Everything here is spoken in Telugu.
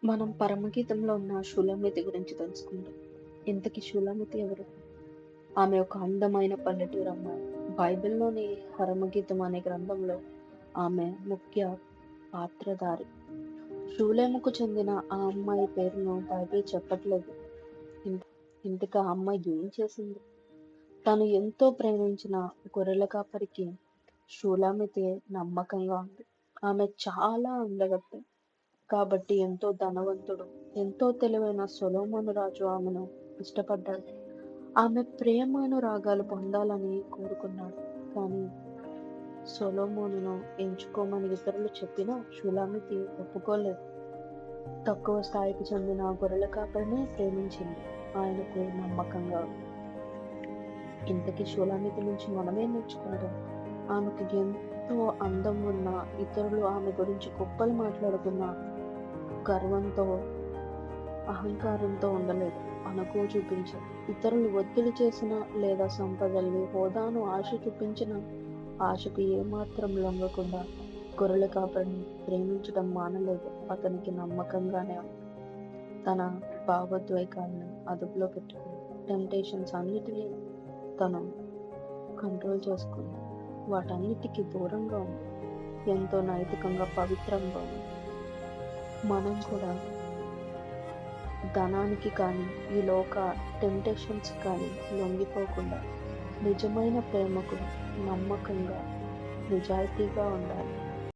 మనం పరమగీతంలో ఉన్న షూలమితి గురించి తెలుసుకుందాం. ఇంతకీ షూలమితి ఎవరు? ఆమె ఒక అందమైన పల్లెటూరు అమ్మాయి. బైబిల్‌లోని పరమగీతం అనే గ్రంథంలో ఆమె ముఖ్య పాత్రధారి. షూలేముకు చెందిన ఆ అమ్మాయి పేరును బైబిల్ చెప్పట్లేదు. ఇంత ఇంతకీ ఆ అమ్మాయి ఏం చేసింది? తను ఎంతో ప్రేమించిన గొర్రెల కాపరికి షూలామితి నమ్మకంగా ఉంది. ఆమె చాలా అందగత్తె. కాబట్టి ఎంతో ధనవంతుడు, ఎంతో తెలివైన సొలొమోను రాజు ఆమెను ఇష్టపడ్డాడు. ఆమె ప్రేమానురాగాలు పొందాలని కోరుకున్నాడు. కానీ సొలొమోనును ఎంచుకోమని ఇతరులు చెప్పినా షూలామితి ఒప్పుకోలేదు. తక్కువ స్థాయికి చెందిన గొర్రెల కాపరినే ప్రేమించింది. ఆయనకు నమ్మకంగా ఉంది. ఇంతకీ షూలామితి నుంచి మనమేం నేర్చుకుంటాం? ఆమెకు ఎంతో అందం ఉన్న ఇతరులు ఆమె గురించి గొప్పలు మాట్లాడుకున్న గర్వంతో అహంకారంతో ఉండలేదు. అణకువ చూపించారు. ఇతరులు ఒత్తిడి చేసిన లేదా సంపదల్ని, హోదాను ఆశ చూపించిన ఆశకు ఏమాత్రం లొంగకుండా గొర్రెల కాపరిని ప్రేమించడం మానలేదు. అతనికి నమ్మకంగానే ఉంది. తన భావోద్వేగాలను అదుపులో పెట్టుకుంది. టెంప్టేషన్స్ అన్నిటినీ తను కంట్రోల్ చేసుకుంది. వాటన్నిటికీ దూరంగా ఉంది. ఎంతో నైతికంగా పవిత్రంగా ఉంది. మనం కూడా ధనానికి కానీ, ఈ లోక టెంప్టేషన్స్ కానీ లొంగిపోకుండా నిజమైన ప్రేమకు నమ్మకంగా, నిజాయితీగా ఉండాలి.